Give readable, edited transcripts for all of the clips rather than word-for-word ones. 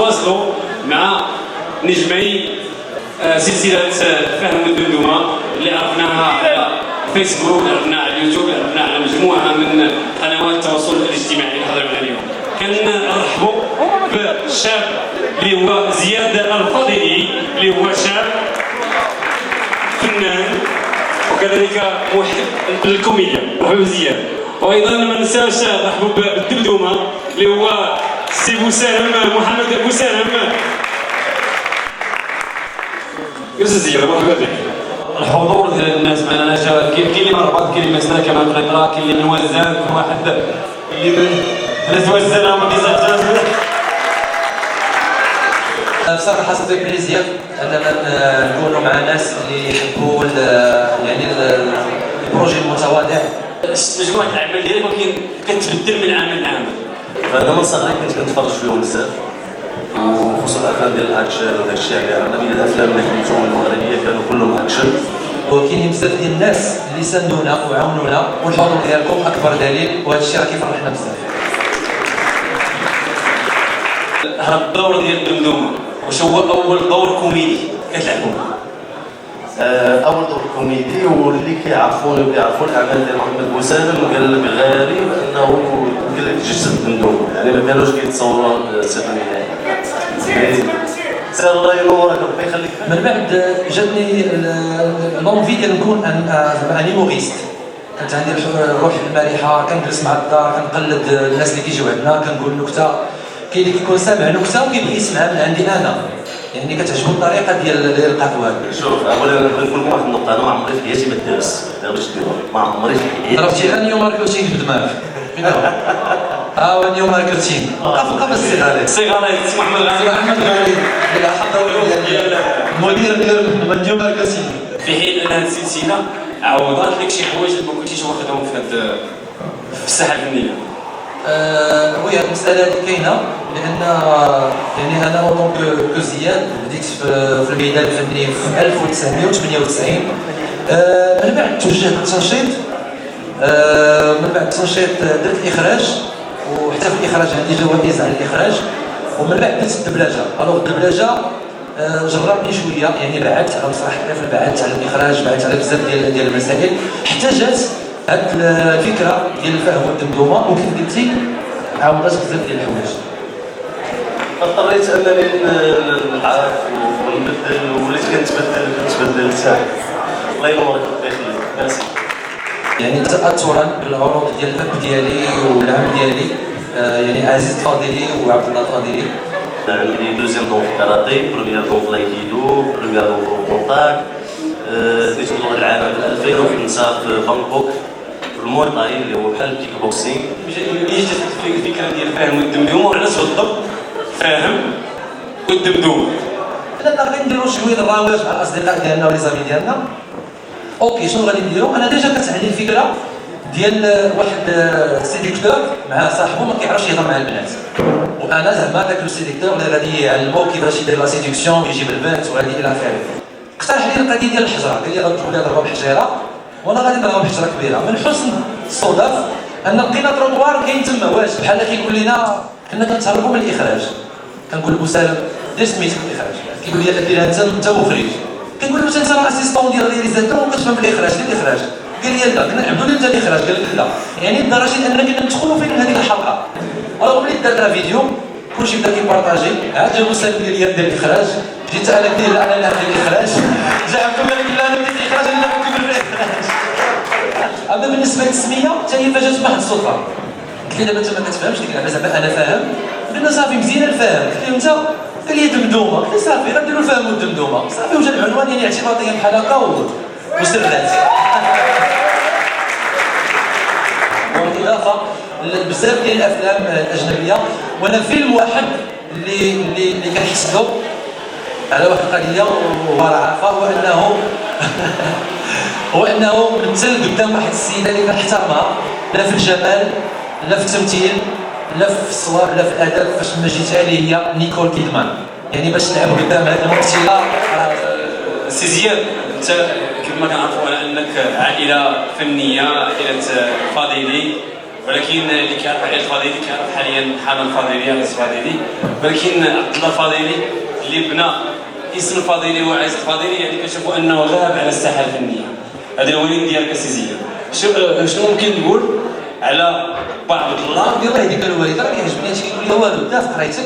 نتواصلوا مع نجمي سلسله فهم الدمدمه اللي عرفناها على فيسبوك، عرفناها على اليوتيوب، عرفناها على مجموعه من قنوات التواصل الاجتماعي اللي حضرنا اليوم. كنرحبوا بالشاب اللي هو زياد الفضيلي، اللي هو شاب فنان وكذلك محب للكوميديا. مرحبا زياد. وايضا ما ننساوش نرحبوا بالدمدومه اللي هو سي بوسالم، محمد بوسالم. يوسف زياد، مرحبا بك. الحضور ديال الناس معنا كاين اللي مربط، كاين اللي مسنا كما قريطرا، كاين اللي موزان، كاين واحد اللي ثلاث وزان هما ديزاجات. بصراحه صافي بليزير اننا نكونوا مع ناس اللي يحبوا يعني البروجي المتواضع. مجموعه الاعمال ديالك ولكن كتبدل من عام لعام. فانا من صغري كنت كنتفرج فيهم بزاف، وخصوصا الافلام ديال الاكشن وداك الشيء اللي عرفنا من الافلام اللي كنتو المغربيه كانوا كلهم اكشن. وكاينين بزاف ديال الناس اللي ساندونا وعاونونا، والحضور ديالكم اكبر دليل، وهذا الشيء راه كيفرحنا بزاف. هذا الدور ديال الدمدومه واش هو اول دور كوميدي كتلعبوه؟ اول دور كوميدي واللي كيعرفوني وكيعرفوا الاعمال ديال محمد بوسالم قال لك غالي انه قال لك جسد الدمدومه، يعني ما كانوش كيتصوروا الصدق النهائي. سير الله ينورك ربي يخليك. من بعد جاتني لونفي ديال نكون زعما انيموريست. كانت عندي الروح المرحه، كنجلس مع الدار كنقلد الناس اللي كيجيو عندنا، كنقول نكته. كاين اللي كيكون سامع نكته وكيبغي يسمعها من عندي انا، يعني كتعجبو الطريقه ديال القطوه. شوف اولا نقول لكم واحد النقطه، انا ما عمري في حياتي ما درست، باش ديروا ما عمري في حياتي. ضربتي غير نيو ماركتينغ في دماغك. فين هو؟ هو نيو ماركتينغ. بقى بالصيغه صيغه سي محمد غالي. محمد غالي اللي حضر ديال المدير ديال نيو ماركتينغ. في حين ان هذه السلسله عوضات لك شي حوايج ما كنتيش واخدهم في الساحه الفنيه. وي هذه المساله هذه كاينه، لان يعني انا اونطون كو زياد بديت في الميدان الفني في 1998. من بعد توجهت للتنشيط، من بعد التنشيط درت الاخراج، وحتى في الاخراج عندي جوائز على الاخراج. ومن بعد درت الدبلجه. الوغ الدبلجه جربني شويه، يعني بعدت على مسرح الطفل، بعدت على الاخراج، بعدت على بزاف ديال المسائل، حتى جات هاد الفكره ديال الفهم والدمدومه، وكيف قلتي عاودت بزاف ديال الحوايج. اضطريت انني نعرف ونبدل، وليت كنتبدل ساعه. الله ينورك ربي يخليك. ميرسي. يعني تاثرا بالعروض ديال الاب ديالي والعم ديالي، يعني عزيز الفاضلي وعبد الله الفاضلي. عندي دوزيام دون في كاراتي، بروميير دون في لايكيدو، بروميير دون في كونتاك. ديت بطولة العالم في 2005 في بانكوك في المواي تاي اللي هو بحال الكيك بوكسينغ. ملي جات الفكره ديال فاهم والدمدومه، وعلاش بالضبط فاهم والدمدومه؟ لأننا غادي نديرو شويه الرواج مع الاصدقاء ديالنا وليزامي ديالنا. اوكي شنو غادي نديرو؟ انا ديجا كتعني الفكره ديال واحد سيديكتور مع صاحبو ما كيعرفش يهضر مع البنات، وانا زعما داك السيديكتور اللي غادي يعلمو كيفاش يدير لا سيديكسيون ويجيب البنت وغادي الى اخره. اقترح لي القضيه ديال الحجره، قال لي غتولي نضربها بحجيره وانا غادي نضربها بحجره كبيره. من حسن الصدف ان لقينا تروطوار كاين تما واش بحال كيقول لنا، كنا كنتهربوا من الاخراج. كنقول بوسالم دير سميتك في الاخراج، كيقول لي ديرها انت مخرج. كنقول له انت راه اسيستون ديال الرياليزاتور وكتفهم في الاخراج، دير الاخراج. قال لي لا، كنا نعبدوا انت الاخراج. قال لي لا، يعني لدرجه اننا كنا ندخلوا فين هذيك الحلقه. الوغ ملي درنا فيديو كلشي بدا كيبارطاجي، عاد جا وسالم قال لي دير الاخراج. جيت انا قلت له لا انا اللي ندير الاخراج. جا عبد الله قال لي لا انا ندير الاخراج، انا اللي ندير الاخراج. اما بالنسبه للتسميه حتى هي فاجات بواحد الصدفه. قلت لي دابا انت ما كتفهمش، قلت له زعما انا فاهم. قلنا صافي مزيان الفهم. قلت له انت، قال لي دمدومه. قلت له صافي غنديروا الفهم والدمدومه. صافي وجا العنوان يعني اعتباطيا بحال هكا وسرات. بالاضافه لبزاف ديال الافلام الاجنبيه، وانا فيلم واحد اللي كنحس له على واحد القضيه وهو راه عارفه، هو انه مثل قدام واحد السيده اللي كنحترمها، لا في الجمال لا في التمثيل لا في الصور لا في الادب، فاش ما جيتها لي هي نيكول كيدمان. يعني باش تلعب قدام هذه الممثله. سي زياد، انت كما كنعرفوا على انك عائله فنيه، عائله فاضلي، ولكن اللي كيعرف علي الفضيلي كيعرف حاليا حنان الفضيلي عزيز الفضيلي، ولكن عبد الله الفضيلي اللي بنى اسم الفضيلي وعزيز الفضيلي يعني كنشوفوا انه غاب على الساحه الفنيه. هذا الوليد ديالك سي زياد، شنو ممكن تقول على بعض الله؟ يلاه هذيك الوالده راه كيعجبني هادشي، كيقول لي والو بدا في قرايتك.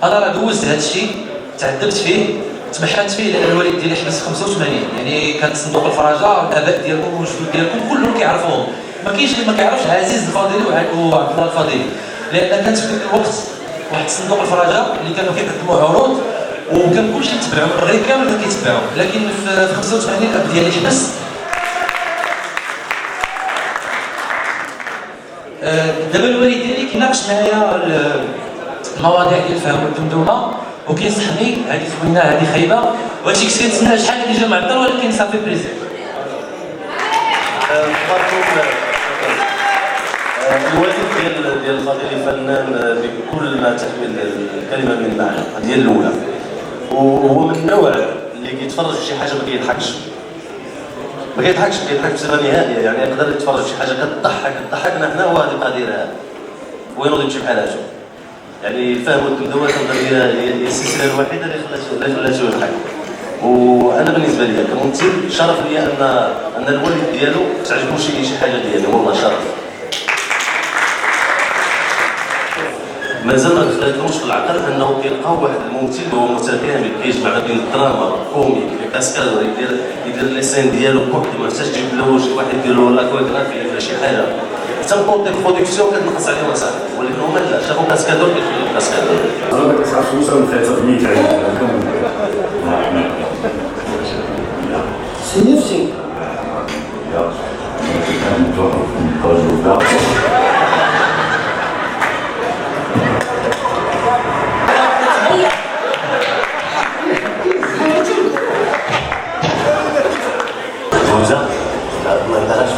انا راه دوزت هادشي، تعذبت فيه، تمحنت فيه، لان الوالد ديالي حبس 85، يعني كان صندوق الفرجه، الاباء ديالكم والجدود ديالكم كلهم كيعرفوهم. ما كاينش اللي ما كيعرفش عزيز الفضيلي وعبد الله الفضيلي، لان كانت في ذاك الوقت واحد صندوق الفرجه اللي كانوا كيقدموا عروض وكان كلشي يتبعهم، المغرب كامل كان كيتبعهم. لكن في 85 الاب ديالي حبس. دابا الوالد ديالي كيناقش معايا المواضيع ديال الفهم والدمدمه وكينصحني هذه زوينه هذه خايبه، وهادشي كنت كنتسنى شحال هادي جا معطل، ولكن صافي بريزير. الوالد ديال الفضيلي فنان بكل ما تحمل الكلمه من معنى، ديال الاولى، وهو من النوع اللي كيتفرج في شي حاجه ما كيضحكش، ما كيضحكش بصفه نهائيه، يعني يقدر يتفرج في شي حاجه كتضحكنا حنا وهذه القضيه هذه وينوض يمشي بحال هكا. يعني الفهم والدمدمه كنظن هي السلسله الوحيده اللي خلاتو يضحك. وانا بالنسبه لي كممثل شرف لي ان الوالد ديالو تعجبو شي حاجه ديالي، والله شرف. مازال ما دخلتلهمش في العقل انه كيلقاو واحد الممثل هو متكامل كيجمع بين الدراما الكوميك الكاسكادر، يدير لي سين ديالو بوحدو، ما تحتاجش تجيب له شي واحد يدير له لاكوغرافي ولا شي حاجه. حتى الكونتي برودكسيون كتنقص عليهم اصاحبي، ولكن هما لا، شافوا كاسكادر كيخليو كاسكادر. انا كنعرف واش غنخيط ميت سي نفسي ما يديرهاش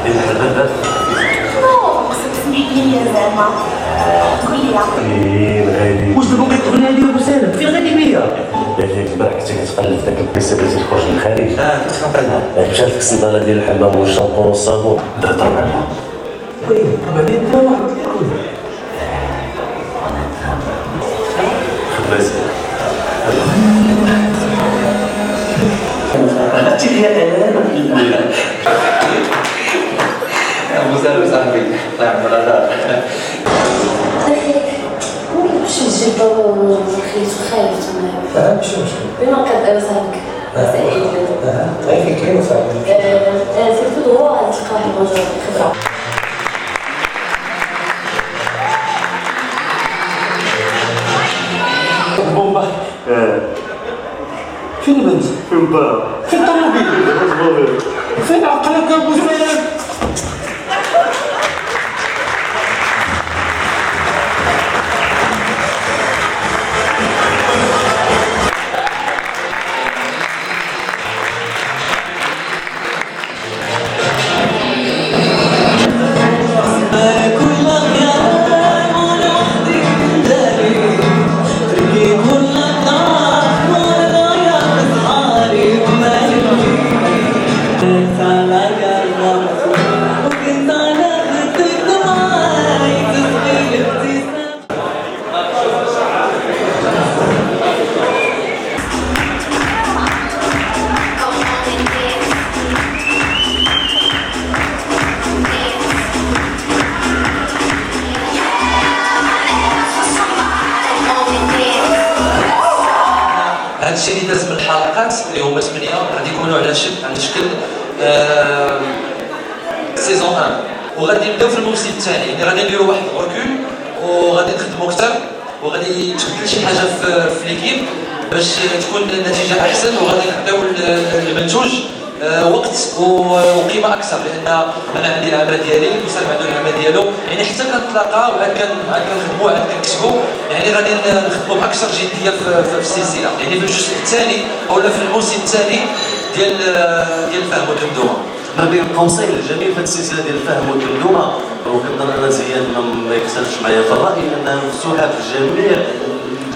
بين الحبابات. خصك تسمح لي زعما تقول لي واش دابا كتغني هادي ابو سالم فين غادي بيا؟ لكن البارح كنت كتقلب داك البيسه اللي تخرج من الخارج، كتخرج مشات لك الصنداله ديال الحمام والشامبون والصابون، تهضر معاها. وي 400 درهم واحد ياكل. خدمه زينه. عرفتي لي انا ابو سالم صاحبي الله يعمر هذا. ممكن باش نجيب خيط خايف تما ماشي مشكل. بما كدير صاحبك سعيد طيب فين كاين صاحبي؟ في الفضوء تلقى واحد الرجل خبره. بومبا فين البنت؟ فين با؟ فين الطوموبيل؟ فين عقلك ابو سالم؟ هادشي اللي داز من الحلقات اللي هما 8 غادي يكونوا على شكل سيزون 1، وغادي نبداو في الموسم الثاني، يعني غادي نديروا واحد الركول وغادي نخدموا اكثر وغادي تبدل شي حاجه في ليكيب باش تكون النتيجه احسن، وغادي نعطيو المنتوج وقت وقيمه اكثر، لان انا عندي العمل ديالي وسام عنده العمل ديالو، يعني حتى كنتلاقاو عاد كنخدموا عاد كنكتبوا، يعني غادي نخدموا باكثر جديه في السلسله، يعني في الجزء الثاني اولا في الموسم الثاني ديال الفهم والدمدمه. ما بين قوسين الجميل في السلسله ديال الفهم والدمدمه، وكنظن انا زياد ما يختلفش معايا في الراي انها مفتوحه في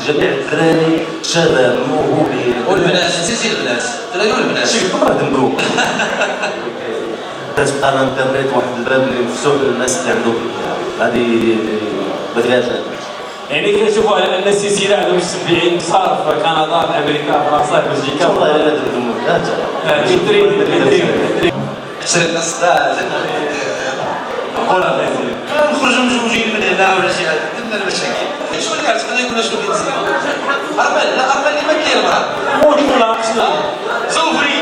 جميع الدراري شباب موهوبين والبنات، نسيتي البنات، الدراري والبنات شي كبار دمدوم. كتبقى الانترنت واحد الباب اللي مفتوح للناس اللي عندهم هذه ما فيهاش. يعني كنشوفوا على ان السلسله عندهم متبعين صار في كندا في امريكا فرنسا بلجيكا. والله الا درتهم حسن الصداع قولها نخرجوا مزوجين من هنا ولا شي حاجه درنا المشاكل شكون اللي عرفنا يكون شكون اللي نسمع ارمل لا ارمل اللي ما كاين المراه موت ولا شنو زوفري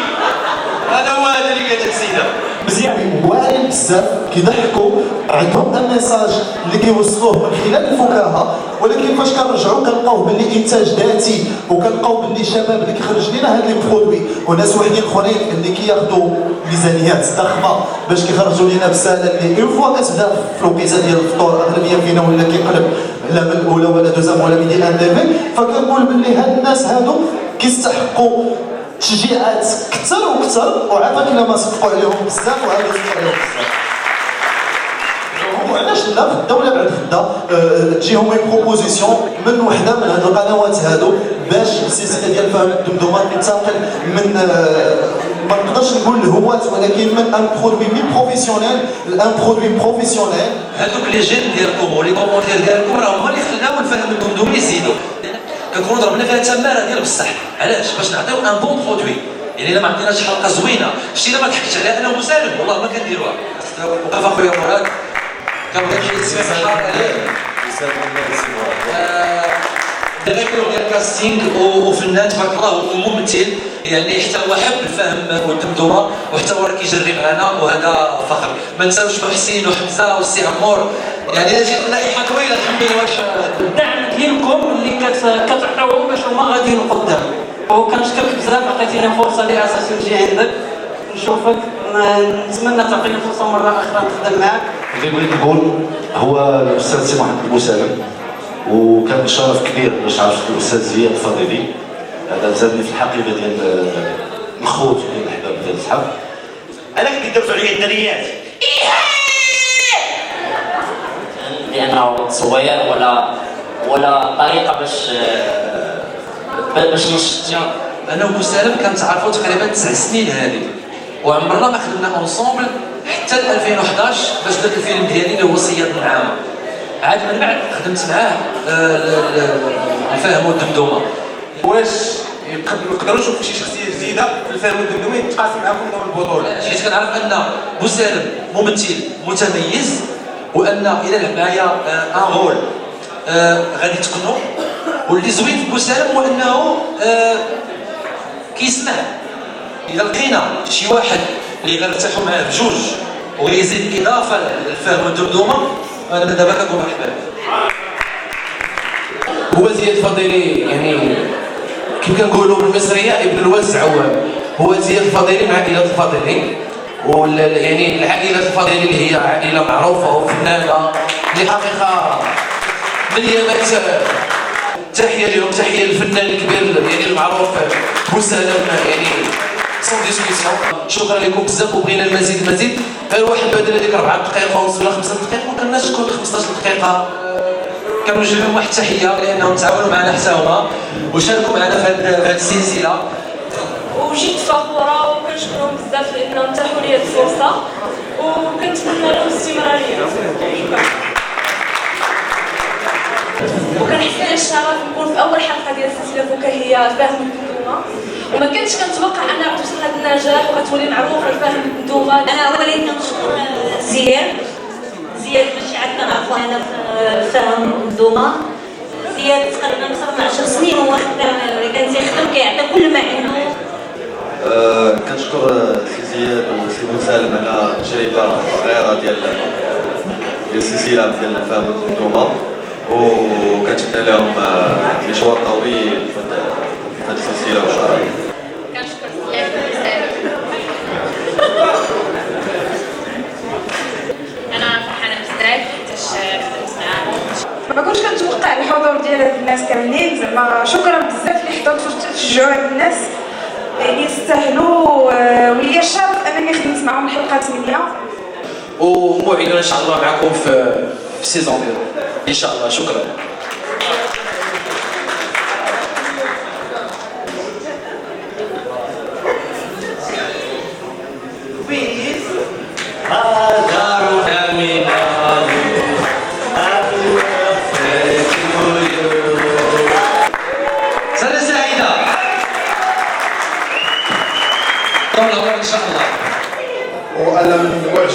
هذا هو هذا اللي قالت السيده مزيان. واعرين بزاف كيضحكوا عندهم ان ميساج اللي كيوصلوه من خلال الفكاهه، ولكن فاش كنرجعوا كنلقاو باللي انتاج ذاتي وكنلقاو باللي الشباب اللي كيخرج لنا هاد لي برودوي وناس وحدين اخرين اللي كياخذوا ميزانيات ضخمه باش كيخرجوا لنا بساله اللي اون فوا كتبدا في الوقيته ديال الفطور اغلبيه فينا ولا كيقلب لا من الاولى ولا دوزام ولا ميدي ان تي في، فكنقول باللي هاد الناس هادو كيستحقوا تشجيعات كثر وكثر، وعافاك الا ما صدقوا عليهم بزاف وهذا صدقوا عليهم بزاف. وعلاش لا في الدوله بعد غدا تجيهم بروبوزيسيون من وحده من هاد القنوات هادو باش السلسله ديال فهم الدمدمه تنتقل من ما نقدرش نقول الهواة ولكن من ان برودوي مي بروفيسيونيل لان برودوي بروفيسيونيل. هذوك لي جين ديالكم ولي كومونتير ديالكم راه هما اللي خلاو نفهم الدمدم يزيدوا كنكونوا ضربنا فيها تماره ديال بصح. علاش؟ باش نعطيو ان بون برودوي. يعني الا ما عطيناش حلقه زوينه شتي الا ما ضحكتش عليها انا ومسالم والله ما كنديروها. وقف اخويا مراد كنبغي نسمع الحلقه عليه ديريكتور ديال الكاستينغ وفنان تبارك الله وممثل، يعني حتى هو حب الفهم والدمدمه وحتى هو راه كيجري معنا وهذا فخر. ما نساوش محسن وحمزه والسي عمور، يعني جات لائحه طويله الحمد لله. واش الدعم ديالكم اللي كتعطيوهم باش هما غاديين لقدام، وكنشكرك بزاف عطيتينا فرصه اللي اساسا نجي عندك نشوفك، نتمنى تعطينا فرصه مره اخرى نخدم معك. اللي بغيت نقول هو الاستاذ سي محمد المسالم، وكان شرف كبير باش عرفت الاستاذ زياد الفضيلي. هذا زادني في الحقيبه ديال الخوت ديال الاحباب ديال الصحاب. انا كنت كدرتوا عليا الدريات لانه صغير ولا طريقه باش نشتي. انا ومسالم كنتعرفوا تقريبا 9 سنين هذه، وعمرنا ما خدمنا اونصومبل حتى 2011 باش درت الفيلم ديالي اللي هو صياد النعامه. عاد من بعد خدمت معاه الفهم والدمدمه. واش نقدروا نشوفوا شي شخصيه جديده في الفهم والدمدمه يتقاسم معكم دور البطوله؟ حيت كنعرف ان مسالم ممثل متميز، وان الى لعب معايا ان رول غادي تقنوا. واللي زوين في مسالم هو انه كيسمع. اذا لقينا شي واحد اللي غنرتاحوا معاه بجوج ويزيد اضافه للفهم والدمدمه انا من دابا كنقول مرحبا. هو زياد الفضيلي يعني كيف كنقولوا بالمصريه ابن الوز عوام. هو زياد الفضيلي من عائله الفضيلي، يعني العائله الفضيلي اللي هي عائله معروفه وفنانه اللي حقيقه مليانات. تحيه لهم، تحيه للفنان الكبير يعني المعروف مسالم، يعني سون ديسكسيون. شكرا لكم بزاف وبغينا المزيد. غير واحد بدل هذيك 4 دقائق ونص ولا 5 دقائق ما كناش تكون 15 دقيقه. كنوجه لهم واحد التحيه لانهم تعاونوا معنا حتى هما وشاركوا معنا في هذه السلسله. وجيت فخوره وكنشكرهم بزاف لانهم اتاحوا لي هذه الفرصه وكنتمنى لهم الاستمراريه. وكنحس لي الشرف نكون في اول حلقه ديال السلسله فكاهيه فهم الدمدمه، وما كنتش كنتوقع انها غتوصل لهذا النجاح وغتولي معروفه فهم الدمدمه. انا اولا كنشكر زياد باش عاد كنعرفو هنا في فهم الدمدمه. زياد تقريبا اكثر من 10 سنين هو خدام، كان تيخدم كيعطي كل ما عنده. كنشكر سي زياد وسي مسالم على التجربه الصغيره ديال السلسله ديال فهم الدمدمه، وكنتمنى لهم مشوار طويل في هذه السلسله ان شاء الله. كنشكر زياد ومسالم. انا فرحانه بزاف حيتاش خدمت معاهم. ما كنتش كنتوقع الحضور ديال هاد الناس كاملين، زعما شكرا بزاف اللي حضرتوا تشجعوا هاد الناس، يعني يستاهلوا. وليا الشرف انني خدمت معهم الحلقات منها، وموعدنا ان شاء الله معكم في سيزون ان شاء الله. شكرا.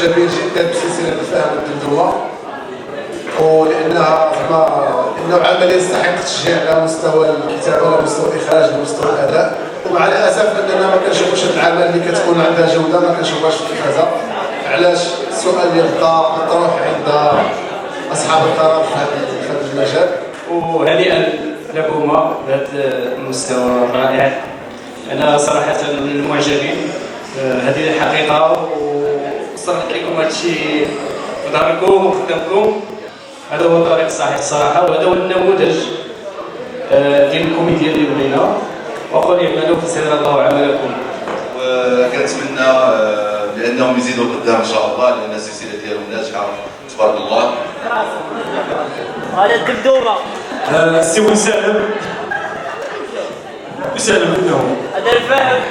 معجبين جدا بسلسله الفهم والدمدمه، ولانها زعما انه عمل يستحق التشجيع على مستوى الكتابه، على مستوى الاخراج، على مستوى الاداء. ومع الاسف اننا ما كنشوفوش هاد الاعمال اللي كتكون عندها جوده ما كنشوفهاش في التلفازه. علاش؟ السؤال اللي بقى مطروح عند اصحاب القرار في هذا المجال. وهنيئا لكما بهذا المستوى الرائع. انا صراحه من المعجبين، هذه الحقيقه، وصرحت لكم هذا الشيء في ظهركم وقدامكم. هذا هو الطريق الصحيح الصراحه، وهذا هو النموذج ديال الكوميديا اللي بغينا. وقل اعملوا فسيرى الله عملكم. وكنتمنى بانهم يزيدوا قدام ان شاء الله، لان السلسله ديالهم ناجحه تبارك الله. هذا الدبدوبه السي وسالم منهم هذا الفهم.